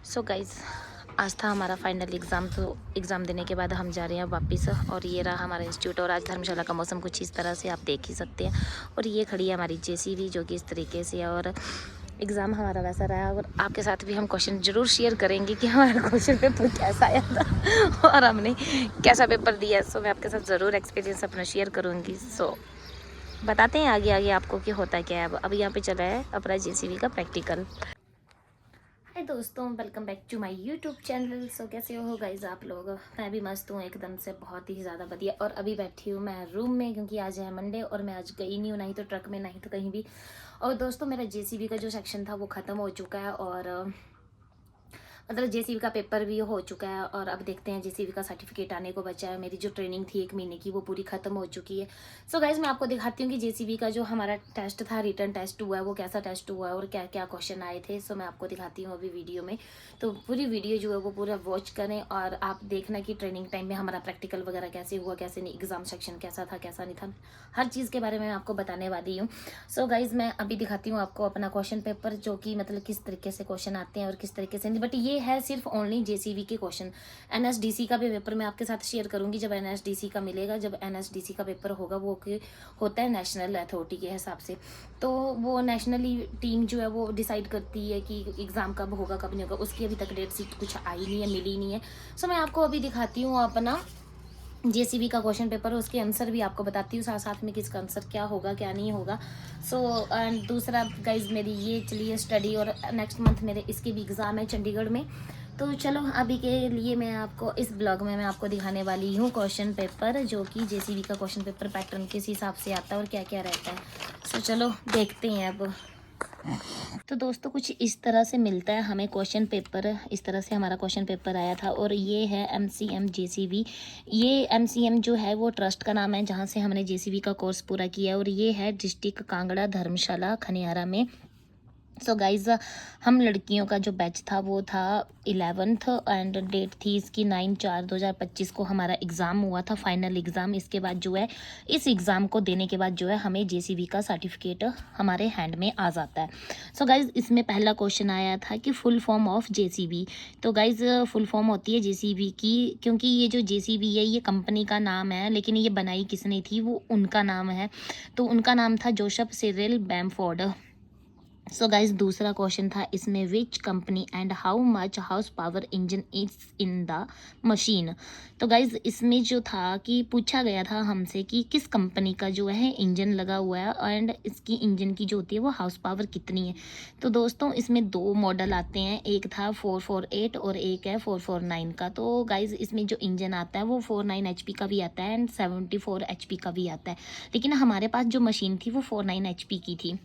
So guys, आज था हमारा फाइनल एग्ज़ाम। तो एग्ज़ाम देने के बाद हम जा रहे हैं वापस, और ये रहा हमारा इंस्टीट्यूट। और आज धर्मशाला का मौसम कुछ इस तरह से आप देख ही सकते हैं। और ये खड़ी है हमारी जेसीबी, जो कि इस तरीके से है। और एग्ज़ाम हमारा वैसा रहा, और आपके साथ भी हम क्वेश्चन ज़रूर शेयर करेंगे कि हमारा क्वेश्चन पेपर कैसा आया था और हमने कैसा पेपर दिया। सो मैं आपके साथ ज़रूर एक्सपीरियंस अपना शेयर करूँगी। सो बताते हैं आगे आगे आपको कि होता क्या है। अब यहाँ पे चला है अपना जेसीबी का प्रैक्टिकल। हाय दोस्तों, welcome back to my YouTube channel. So कैसे हो गाइज आप लोग? मैं भी मस्त हूँ एकदम से, बहुत ही ज़्यादा बढ़िया। और अभी बैठी हूँ मैं रूम में, क्योंकि आज है मंडे और मैं आज गई नहीं हूँ, नहीं तो ट्रक में नहीं तो कहीं भी। और दोस्तों, मेरा जेसीबी का जो सेक्शन था वो ख़त्म हो चुका है, और मतलब जेसीबी का पेपर भी हो चुका है। और अब देखते हैं, जेसीबी का सर्टिफिकेट आने को बचा है। मेरी जो ट्रेनिंग थी 1 महीने की, वो पूरी खत्म हो चुकी है। सो गाइज, मैं आपको दिखाती हूँ कि जेसीबी का जो हमारा टेस्ट था, रिटर्न टेस्ट हुआ है, वो कैसा टेस्ट हुआ है और क्या क्या क्वेश्चन आए थे। सो मैं आपको दिखाती हूँ अभी वीडियो में। तो पूरी वीडियो जो है वो पूरा वॉच करें, और आप देखना कि ट्रेनिंग टाइम में हमारा प्रैक्टिकल वगैरह कैसे हुआ, कैसे नहीं, एग्जाम सेक्शन कैसा था कैसा नहीं था, हर चीज़ के बारे में मैं आपको बताने वाली हूँ। सो गाइज, मैं अभी दिखाती हूँ आपको अपना क्वेश्चन पेपर, जो कि मतलब किस तरीके से क्वेश्चन आते हैं और किस तरीके से नहीं। बट ये है सिर्फ ओनली जेसीबी के क्वेश्चन। एनएसडीसी का भी पेपर मैं आपके साथ शेयर करूंगी जब एनएसडीसी का मिलेगा। जब एनएसडीसी का पेपर होगा, वो होता है नेशनल अथॉरिटी के हिसाब से। तो वो नेशनली टीम जो है वो डिसाइड करती है कि एग्ज़ाम कब होगा कब नहीं होगा। उसकी अभी तक डेट शीट कुछ आई नहीं है, मिली नहीं है। सो मैं आपको अभी दिखाती हूँ अपना जेसीबी का क्वेश्चन पेपर, उसके आंसर भी आपको बताती हूँ साथ साथ में कि इसका आंसर क्या होगा क्या नहीं होगा। सो एंड दूसरा गाइज, मेरी ये चलिए स्टडी, और नेक्स्ट मंथ मेरे इसके भी एग्ज़ाम है चंडीगढ़ में। तो चलो, अभी के लिए मैं आपको इस ब्लॉग में मैं आपको दिखाने वाली हूँ क्वेश्चन पेपर, जो कि जेसीबी का क्वेश्चन पेपर पैटर्न किस हिसाब से आता है और क्या क्या रहता है। सो चलो देखते हैं अब। तो दोस्तों, कुछ इस तरह से मिलता है हमें क्वेश्चन पेपर। इस तरह से हमारा क्वेश्चन पेपर आया था, और ये है एमसीएम जेसीबी। ये एमसीएम जो है वो ट्रस्ट का नाम है जहाँ से हमने जेसीबी का कोर्स पूरा किया है, और ये है डिस्ट्रिक्ट कांगड़ा, धर्मशाला, खनियारा में। सो गाइज, हम लड़कियों का जो बैच था वो था 11th, एंड डेट थी इसकी 9/4/2025 को हमारा एग्ज़ाम हुआ था, फाइनल एग्ज़ाम। इसके बाद जो है, इस एग्ज़ाम को देने के बाद जो है, हमें जेसीबी का सर्टिफिकेट हमारे हैंड में आ जाता है। सो गाइज, इसमें पहला क्वेश्चन आया था कि फुल फॉर्म ऑफ जेसीबी। तो गाइज, फुल फॉर्म होती है जेसीबी की, क्योंकि ये जो जेसीबी है ये कंपनी का नाम है, लेकिन ये बनाई किसने थी वो उनका नाम है। तो उनका नाम था Joseph Cyril Bamford. So guys, दूसरा क्वेश्चन था इसमें, which company and how much house power engine is in the machine. तो गाइज, इसमें जो था कि पूछा गया था हमसे कि किस कंपनी का जो है इंजन लगा हुआ है, एंड इसकी इंजन की जो होती है वो हाउस पावर कितनी है। तो दोस्तों, इसमें दो मॉडल आते हैं, एक था 448 और एक है 449 का। तो गाइज, इसमें जो इंजन आता है वो 49 HP का भी आता है एंड 74 HP का भी आता है। लेकिन हमारे पास जो मशीन थी वो 49 HP की थी,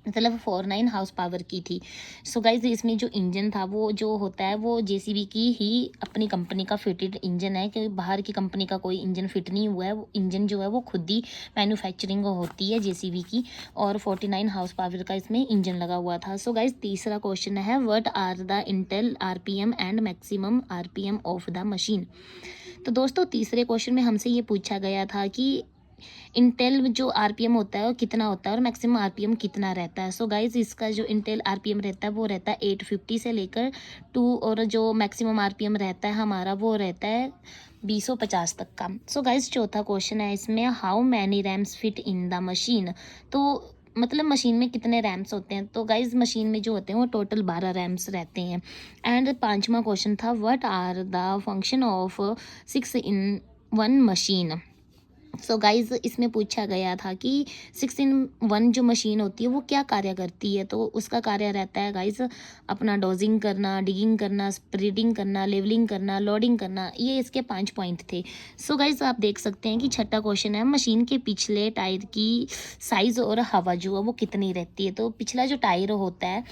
मतलब 49 हाउस पावर की थी। सो गाइज, इसमें जो इंजन था वो जो होता है वो जेसीबी की ही अपनी कंपनी का फिटेड इंजन है, कि बाहर की कंपनी का कोई इंजन फिट नहीं हुआ है। वो इंजन जो है वो खुद ही मैन्युफैक्चरिंग होती है जेसीबी की, और 49 हाउस पावर का इसमें इंजन लगा हुआ था। सो गाइज, तीसरा क्वेश्चन है, what are the intel RPM and maximum RPM of the machine. तो दोस्तों, तीसरे क्वेश्चन में हमसे ये पूछा गया था कि इंटेल जो आरपीएम होता है वो कितना होता है और मैक्सिमम आरपीएम कितना रहता है। सो गाइज, इसका जो इंटेल आरपीएम रहता है वो रहता है 850 से लेकर 2, और जो मैक्सिमम आरपीएम रहता है हमारा वो रहता है 250 तक का। सो गाइज, चौथा क्वेश्चन है इसमें, how many rams fit in the machine. तो मतलब मशीन में कितने रैम्स होते हैं। तो गाइज, मशीन में जो होते हैं वो टोटल 12 रैम्स रहते हैं। एंड पांचवा क्वेश्चन था, what are the function of 6-in-1 machine. So guys, इसमें पूछा गया था कि 6-in-1 जो मशीन होती है वो क्या कार्य करती है। तो उसका कार्य रहता है गाइज, अपना डोजिंग करना, डिगिंग करना, स्प्रेडिंग करना, लेवलिंग करना, लोडिंग करना। ये इसके 5 पॉइंट थे। सो गाइज, आप देख सकते हैं कि छठा क्वेश्चन है, मशीन के पिछले टायर की साइज़ और हवा जो है वो कितनी रहती है। तो पिछला जो टायर होता है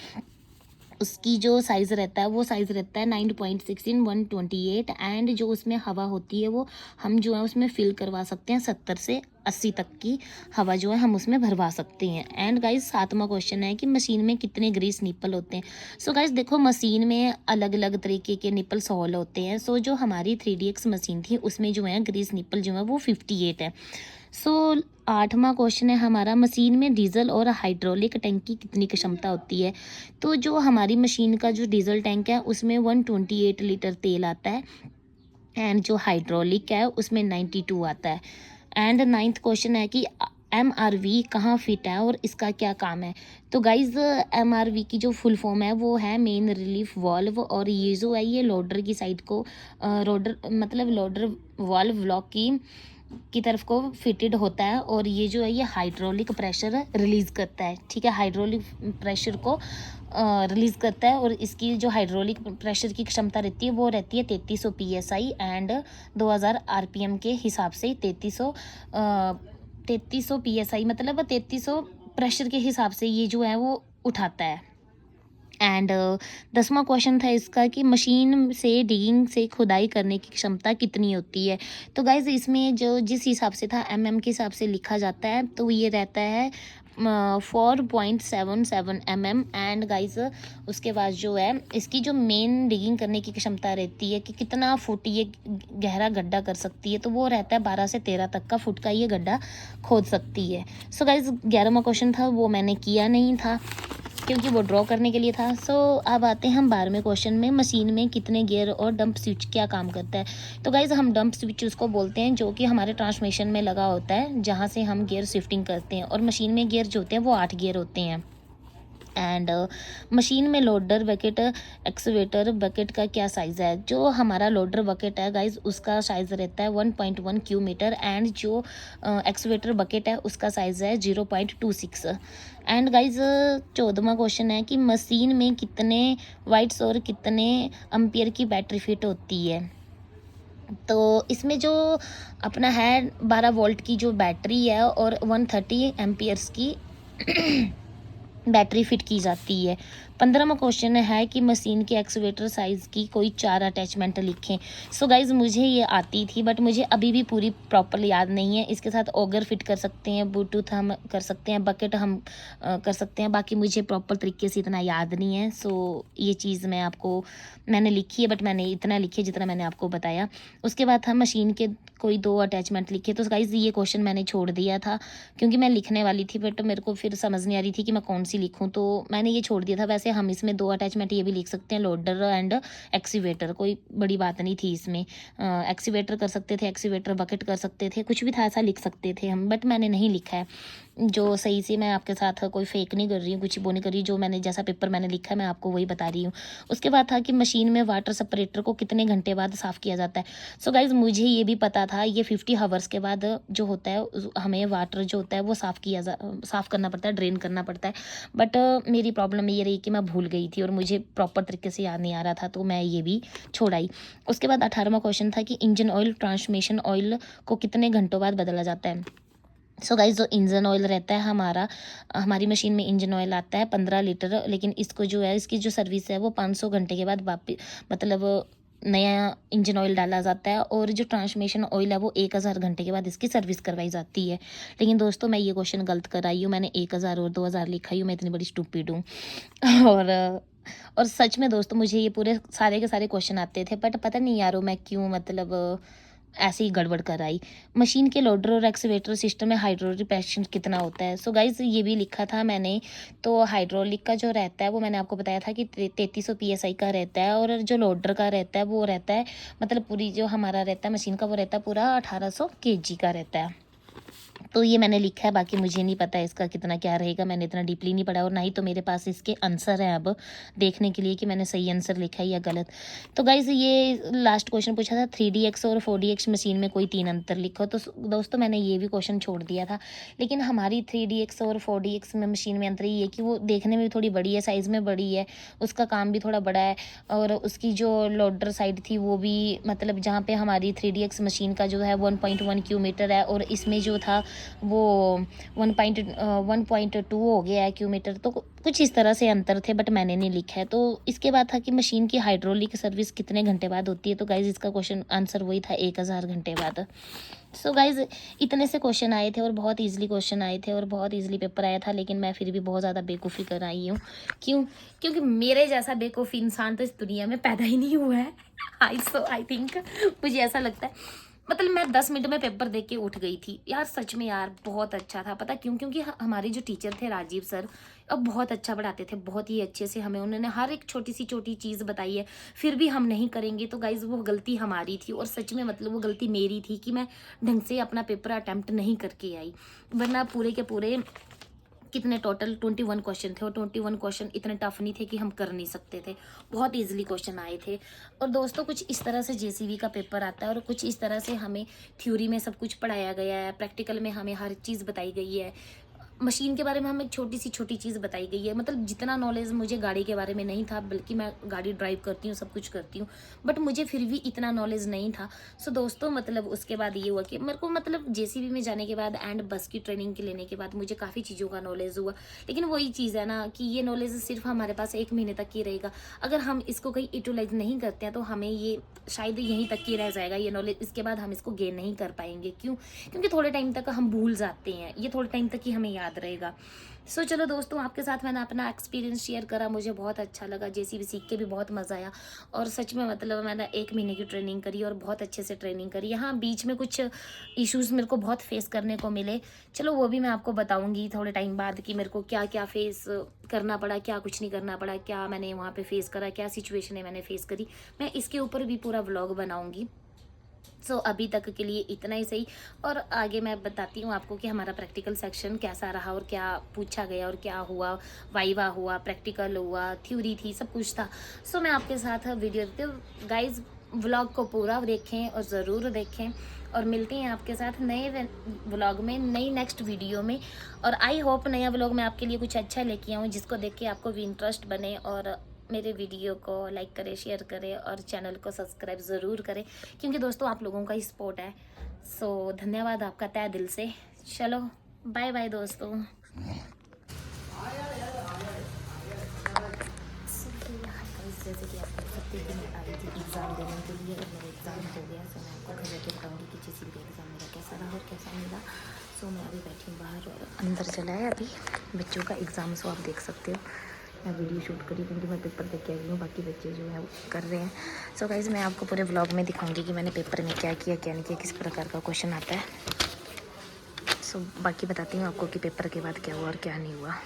उसकी जो साइज़ रहता है वो साइज़ रहता है 9.16 128, एंड जो उसमें हवा होती है वो हम जो है उसमें फिल करवा सकते हैं 70 से 80 तक की हवा जो है हम उसमें भरवा सकते हैं। एंड गाइज, सातवां क्वेश्चन है कि मशीन में कितने ग्रीस निपल होते हैं। सो गाइज, देखो, मशीन में अलग अलग तरीके के निपल्स हॉल होते हैं। सो जो हमारी 3DX मशीन थी उसमें जो है ग्रीस निपल जो है वो 58 है। सो 8वां क्वेश्चन है हमारा, मशीन में डीजल और हाइड्रोलिक टैंक की कितनी क्षमता होती है। तो जो हमारी मशीन का जो डीजल टैंक है उसमें 128 लीटर तेल आता है, एंड जो हाइड्रोलिक है उसमें 92 आता है। एंड 9th क्वेश्चन है कि MRV कहाँ फिट है और इसका क्या काम है। तो गाइज MRV की जो फुल फॉर्म है वो है मेन रिलीफ वाल्व, और ये जो है ये लोडर की साइड को लोडर वाल्व ब्लॉक की तरफ को फिटेड होता है, और ये जो है ये हाइड्रोलिक प्रेशर रिलीज़ करता है। ठीक है, हाइड्रोलिक प्रेशर को रिलीज़ करता है, और इसकी जो हाइड्रोलिक प्रेशर की क्षमता रहती है वो रहती है 3300 PSI, एंड 2000 RPM के हिसाब से 3300 PSI मतलब 3300 प्रेशर के हिसाब से ये जो है वो उठाता है। एंड 10वां क्वेश्चन था इसका कि मशीन से डिगिंग से खुदाई करने की क्षमता कितनी होती है। तो गाइज इसमें जो जिस हिसाब से था MM के हिसाब से लिखा जाता है, तो ये रहता है 4.77 mm। एंड गाइज उसके बाद जो है इसकी जो मेन डिगिंग करने की क्षमता रहती है कि कितना फुट ये गहरा गड्ढा कर सकती है, तो वो रहता है 12 से 13 तक का फुट का ये गड्ढा खोद सकती है। सो गाइज 11वां क्वेश्चन था वो मैंने किया नहीं था क्योंकि वो ड्रॉ करने के लिए था। सो अब आते हैं हम 12वें क्वेश्चन में, मशीन में कितने गियर और डंप स्विच क्या काम करता है। तो गाइज हम डंप स्विच उसको बोलते हैं जो कि हमारे ट्रांसमिशन में लगा होता है, जहाँ से हम गियर शिफ्टिंग करते हैं, और मशीन में गियर जो होते हैं वो 8 गियर होते हैं। एंड मशीन में लोडर बकेट एक्सवेटर बकेट का क्या साइज़ है। जो हमारा लोडर बकेट है गाइज उसका साइज़ रहता है 1.1 क्यू मीटर, एंड जो एक्सवेटर बकेट है उसका साइज़ है 0.26। एंड गाइज 14वां क्वेश्चन है कि मशीन में कितने वाट्स और कितने एम्पियर की बैटरी फिट होती है। तो इसमें जो अपना है 12 वोल्ट की जो बैटरी है और 130 एम्पियर्स की बैटरी फिट की जाती है। 15वां क्वेश्चन है कि मशीन के एक्सवेटर साइज़ की कोई 4 अटैचमेंट लिखें। सो गाइज मुझे ये आती थी बट मुझे अभी भी पूरी प्रॉपर याद नहीं है। इसके साथ ऑगर फिट कर सकते हैं, ब्लूटूथ हम कर सकते हैं, बकेट हम कर सकते हैं, बाकी मुझे प्रॉपर तरीके से इतना याद नहीं है। सो ये चीज़ मैंने लिखी है, बट मैंने इतना लिखी है जितना मैंने आपको बताया। उसके बाद था मशीन के कोई 2 अटैचमेंट लिखे। तो गाइज ये क्वेश्चन मैंने छोड़ दिया था क्योंकि मैं लिखने वाली थी, बट मेरे को फिर समझ नहीं आ रही थी कि मैं कौन सी लिखूं, तो मैंने ये छोड़ दिया था। वैसे हम इसमें 2 अटैचमेंट ये भी लिख सकते हैं, लोडर एंड एक्सीवेटर, कोई बड़ी बात नहीं थी इसमें। एक्सीवेटर कर सकते थे, एक्सीवेटर बकेट कर सकते थे, कुछ भी था ऐसा लिख सकते थे हम, बट मैंने नहीं लिखा है जो सही से। मैं आपके साथ कोई फेक नहीं कर रही हूँ, कुछ वो नहीं कर रही, जो मैंने जैसा पेपर मैंने लिखा है मैं आपको वही बता रही हूँ। उसके बाद था कि मशीन में वाटर सेपरेटर को कितने घंटे बाद साफ़ किया जाता है। सो गाइज मुझे ये भी पता था, ये 50 हावर्स के बाद जो होता है हमें वाटर जो होता है वो साफ़ करना पड़ता है, ड्रेन करना पड़ता है। बट मेरी प्रॉब्लम ये रही कि मैं भूल गई थी और मुझे प्रॉपर तरीके से याद नहीं आ रहा था, तो मैं ये भी छोड़ आई। उसके बाद 18वां क्वेश्चन था कि इंजन ऑयल ट्रांसमिशन ऑयल को कितने घंटों बाद बदला जाता है। सो गाइज जो इंजन ऑयल रहता है हमारी मशीन में इंजन ऑयल आता है 15 लीटर, लेकिन इसको जो है इसकी जो सर्विस है वो 500 घंटे के बाद वापस मतलब नया इंजन ऑयल डाला जाता है, और जो ट्रांसमिशन ऑयल है वो 1000 घंटे के बाद इसकी सर्विस करवाई जाती है। लेकिन दोस्तों मैं ये क्वेश्चन गलत कर आई हूँ, मैंने 1000 और 2000 लिखा ही हूँ, मैं इतनी बड़ी स्टूपिड हूँ। और सच में दोस्तों मुझे ये पूरे सारे के सारे क्वेश्चन आते थे, बट पता नहीं यारो मैं क्यों ऐसे ही गड़बड़ कर आई। मशीन के लोडर और एक्सीवेटर सिस्टम में हाइड्रोलिक प्रेशर कितना होता है। सो गाइज ये भी लिखा था मैंने। तो हाइड्रोलिक का जो रहता है वो मैंने आपको बताया था कि 3300 PSI का रहता है, और जो लोडर का रहता है वो रहता है पूरी जो हमारा रहता है मशीन का वो रहता है पूरा 1800 kg का रहता है। तो ये मैंने लिखा है, बाकी मुझे नहीं पता इसका कितना क्या रहेगा, मैंने इतना डीपली नहीं पढ़ा, और ना ही तो मेरे पास इसके आंसर हैं अब देखने के लिए कि मैंने सही आंसर लिखा है या गलत। तो गाइज ये लास्ट क्वेश्चन पूछा था 3DX और 4DX मशीन में कोई 3 अंतर लिखो। तो दोस्तों मैंने ये भी क्वेश्चन छोड़ दिया था, लेकिन हमारी 3DX और 4DX में मशीन में अंतर ये है कि वो देखने में भी थोड़ी बड़ी है, साइज़ में बड़ी है, उसका काम भी थोड़ा बड़ा है, और उसकी जो लोडर साइड थी वो भी जहाँ पे हमारी 3DX मशीन का जो है 1.1 क्यू मीटर है, और इसमें जो था वो 1.2 हो गया है क्यू मीटर। तो कुछ इस तरह से अंतर थे, बट मैंने नहीं लिखा है। तो इसके बाद था कि मशीन की हाइड्रोलिक सर्विस कितने घंटे बाद होती है। तो गाइज इसका क्वेश्चन आंसर वही था 1000 घंटे बाद। सो गाइज इतने से क्वेश्चन आए थे और बहुत ईजिली क्वेश्चन आए थे और बहुत ईजिली पेपर आया था, लेकिन मैं फिर भी बहुत ज़्यादा बेवकूफ़ी कर आई हूँ। क्यों? क्योंकि मेरे जैसा बेवकूफ़ इंसान तो इस दुनिया में पैदा ही नहीं हुआ है। आई थिंक मुझे ऐसा लगता है। मतलब मैं 10 मिनट में पेपर देख के उठ गई थी यार। सच में यार बहुत अच्छा था। पता क्यों? क्योंकि हमारे जो टीचर थे राजीव सर, अब बहुत अच्छा पढ़ाते थे, बहुत ही अच्छे से हमें उन्होंने हर एक छोटी सी छोटी चीज़ बताई है। फिर भी हम नहीं करेंगे तो गाइज वो गलती हमारी थी, और सच में मतलब वो गलती मेरी थी कि मैं ढंग से अपना पेपर अटेम्प्ट नहीं करके आई। वरना पूरे के पूरे कितने टोटल 21 क्वेश्चन थे, और 21 क्वेश्चन इतने टफ नहीं थे कि हम कर नहीं सकते थे। बहुत इजीली क्वेश्चन आए थे। और दोस्तों कुछ इस तरह से जेसीबी का पेपर आता है, और कुछ इस तरह से हमें थ्योरी में सब कुछ पढ़ाया गया है, प्रैक्टिकल में हमें हर चीज़ बताई गई है। मशीन के बारे में हमें छोटी सी छोटी चीज़ बताई गई है। मतलब जितना नॉलेज मुझे गाड़ी के बारे में नहीं था, बल्कि मैं गाड़ी ड्राइव करती हूँ, सब कुछ करती हूँ, बट मुझे फिर भी इतना नॉलेज नहीं था। सो दोस्तों मतलब उसके बाद ये हुआ कि मेरे को मतलब जेसीबी में जाने के बाद एंड बस की ट्रेनिंग के लेने के बाद मुझे काफ़ी चीज़ों का नॉलेज हुआ। लेकिन वही चीज़ है ना कि ये नॉलेज सिर्फ हमारे पास 1 महीने तक ही रहेगा। अगर हम इसको कहीं यूटिलाइज नहीं करते हैं तो हमें ये शायद यहीं तक ही रह जाएगा ये नॉलेज। इसके बाद हम इसको गेन नहीं कर पाएंगे। क्यों? क्योंकि थोड़े टाइम तक हम भूल जाते हैं, ये थोड़े टाइम तक ही हमें याद रहेगा। सो चलो दोस्तों, आपके साथ मैंने अपना एक्सपीरियंस शेयर करा, मुझे बहुत अच्छा लगा। जेसीबी सीख के भी बहुत मज़ा आया। और सच में मतलब मैंने 1 महीने की ट्रेनिंग करी और बहुत अच्छे से ट्रेनिंग करी। यहाँ बीच में कुछ इश्यूज़ मेरे को बहुत फेस करने को मिले, चलो वो भी मैं आपको बताऊँगी थोड़े टाइम बाद कि मेरे को क्या क्या फेस करना पड़ा, क्या कुछ नहीं करना पड़ा, क्या मैंने वहाँ पे फेस करा, क्या सिचुएशन मैंने फेस करी। मैं इसके ऊपर भी पूरा व्लॉग बनाऊँगी। सो अभी तक के लिए इतना ही सही। और आगे मैं बताती हूँ आपको कि हमारा प्रैक्टिकल सेक्शन कैसा रहा और क्या पूछा गया और क्या हुआ। वाइवा हुआ, प्रैक्टिकल हुआ, थ्योरी थी, सब कुछ था। सो मैं आपके साथ वीडियो देती हूँ। गाइज व्लॉग को पूरा देखें और ज़रूर देखें, और मिलते हैं आपके साथ नए व्लॉग में, नई नेक्स्ट वीडियो में। और आई होप नया व्लॉग मैं आपके लिए कुछ अच्छा लेके आऊँ जिसको देख के आपको भी इंटरेस्ट बने, और मेरे वीडियो को लाइक करें, शेयर करें, और चैनल को सब्सक्राइब ज़रूर करें, क्योंकि दोस्तों आप लोगों का ही सपोर्ट है। सो धन्यवाद आपका तहे दिल से। चलो बाय बाय दोस्तों। जैसे कि आप देख सकते हैं कि मैं आई थी एग्ज़ाम देने के लिए, और मेरा एग्ज़ाम हो गया। सो मैं आपको घर जाके बताऊँगी कि जेसीबी का एग्ज़ाम मेरा कैसा रहा और कैसा मिला। सो मैं अभी बैठी हूँ बाहर, और अंदर चला है अभी बच्चों का एग्ज़ाम। सो आप देख सकते हो मैं वीडियो शूट करी क्योंकि मैं पेपर देख के आई हूँ, बाकी बच्चे जो है वो कर रहे हैं। सो गाइज़ मैं आपको पूरे व्लॉग में दिखाऊंगी कि मैंने पेपर में क्या किया क्या नहीं किया, किस प्रकार का क्वेश्चन आता है। सो बाकी बताती हूँ आपको कि पेपर के बाद क्या हुआ और क्या नहीं हुआ।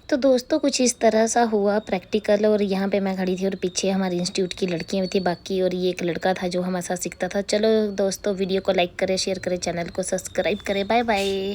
तो दोस्तों कुछ इस तरह सा हुआ प्रैक्टिकल, और यहाँ पे मैं खड़ी थी और पीछे हमारे इंस्टीट्यूट की लड़कियाँ भी थी बाकी, और ये एक लड़का था जो हमारे साथ सीखता था। चलो दोस्तों वीडियो को लाइक करें, शेयर करें, चैनल को सब्सक्राइब करें। Bye bye.